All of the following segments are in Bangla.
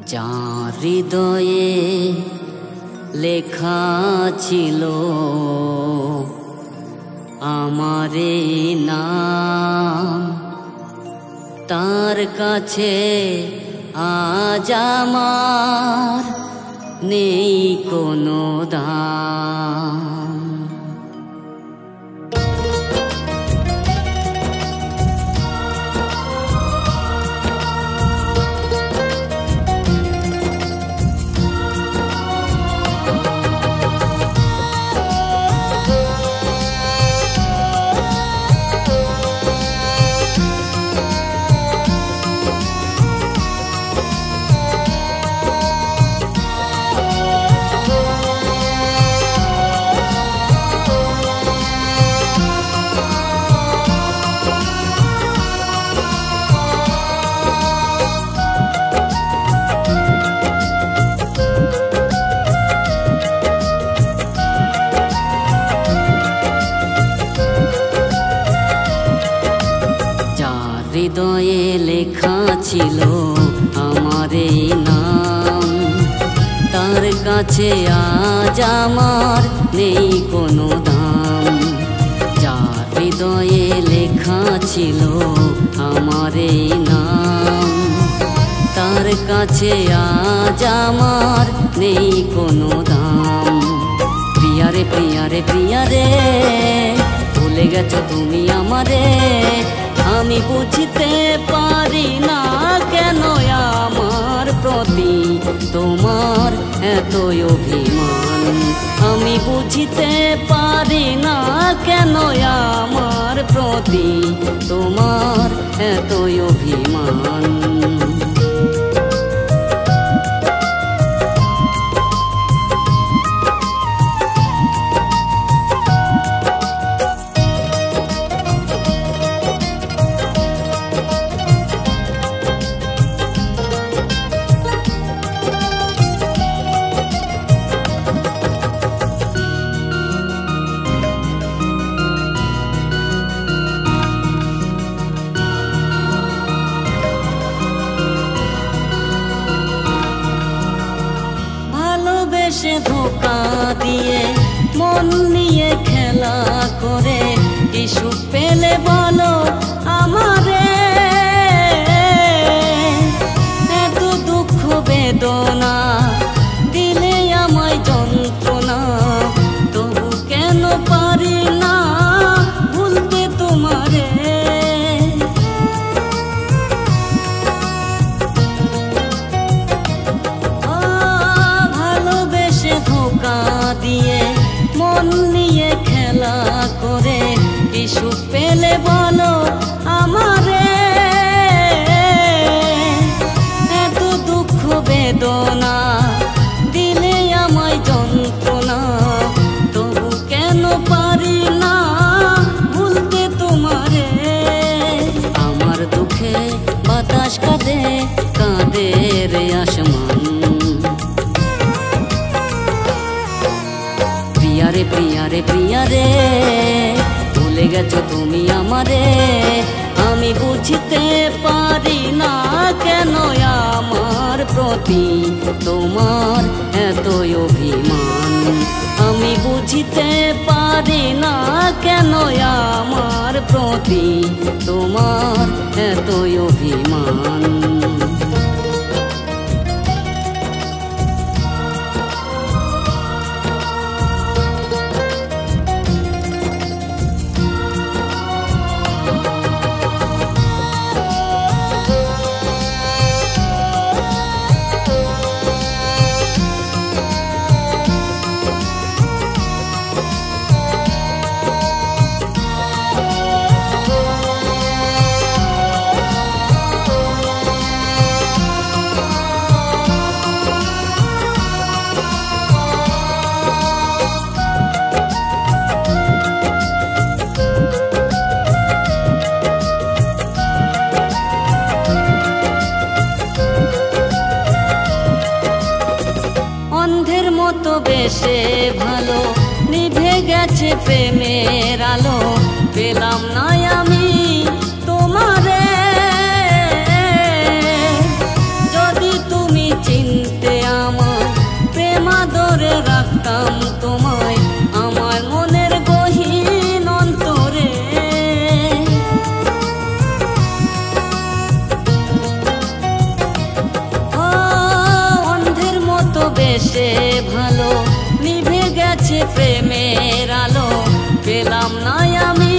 যার হৃদয়ে লেখা ছিল আমার এই নাম, তার কাছে আজ আমার নেই কোনো দাম। হৃদয়ে লেখা ছিল আমার এই নাম, তার কাছে আজ আমার নেই কোনো দাম। যার হৃদয়ে লেখা ছিল আমার এই নাম, তার কাছে আজ আমার নেই কোনো দাম। প্রিয়ারে প্রিয়ারে প্রিয়ারে ভুলে গেছো তুমি আমারে, আমি বুঝতে পারি না কেন আমার প্রতি তোমার এত অভিমান। আমি বুঝতে পারি না কেন আমার প্রতি তোমার এত অভিমান। সে ধোঁকা দিয়ে মন নিয়ে খেলা করে কি সুখ পেলে বলো আমারে। এত দুঃখ বেদনা দিলে আমায় যন্ত্রণা, তবু কেন পারি না ভুলতে তোমারে। দিয়ে মন নিয়ে খেলা করে কি সুখ পেলে বলো আমারে। এত দুঃখ বেদনা দিলে আমায় যন্ত্রণা, তবু কেন পারি না ভুলতে তোমারে। আমার দুঃখে বাতাস কাঁদে কাঁদে রে আসমান। প্রিয়ারে প্রিয়ারে প্রিয়ারে ভুলে গেছো তুমি আমারে, আমি বুঝতে পারি না কেন আমার প্রতি তোমার এত অভিমান। আমি বুঝতে পারি না কেন আমার প্রতি তোমার এত অভিমান। মতো বেশে ভালো নিভে গেছে প্রেমের আলো, পেলাম না আমি তোমারে। যদি তুমি চিনতে আমায় প্রেমাদরে রাখতাম তোমায় আমার মনের গহীন অন্তরে। অন্ধের মতো বেশে ভালো নিভে গেছে প্রেমের আলো পেলাম না আমি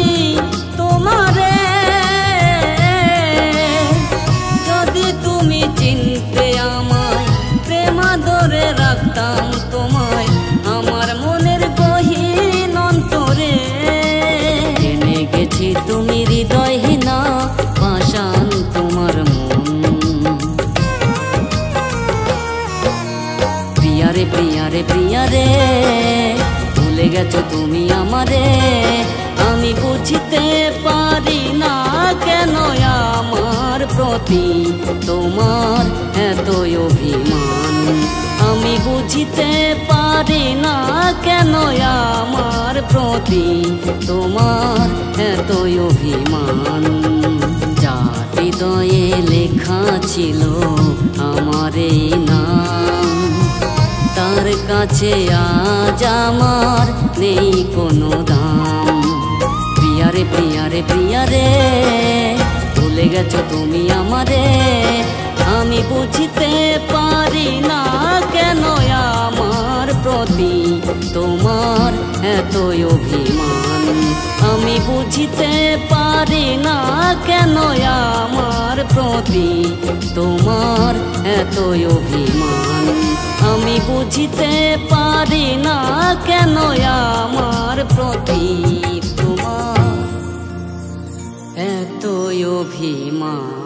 তোমারে। যদি তুমি চিনতে আমায় প্রেমাদরে রাখতাম তোমায় আমার মনের গহীন অন্তরে। জেনে গেছি তুমি হৃদয়হীনা পাষাণ তোমার মন। প্রিয়ারে প্রিয়ারে প্রিয়ারে ভুলে গেছো তুমি আমারে। আমি বুঝতে পারি না কেন আমার প্রতি তোমার এতই অভিমান। আমি বুঝতে পারি না কেন আমার প্রতি তোমার এতই অভিমান। যার হৃদয়ে লেখা ছিল আমার এই নাম তার কাছে আজ আমার নেই কোনো দাম। প্রিয়ারে প্রিয়ারে প্রিয়ারে ভুলে গেছো তুমি আমারে। আমি বুঝতে পারি না কেন আমার প্রতি তোমার এতই অভিমান। আমি বুঝতে পারি না কেন আমার প্রতি তোমার এতই অভিমান। আমি বুঝতে পারি না কেন আমার প্রতি তোমার এতই অভিমান।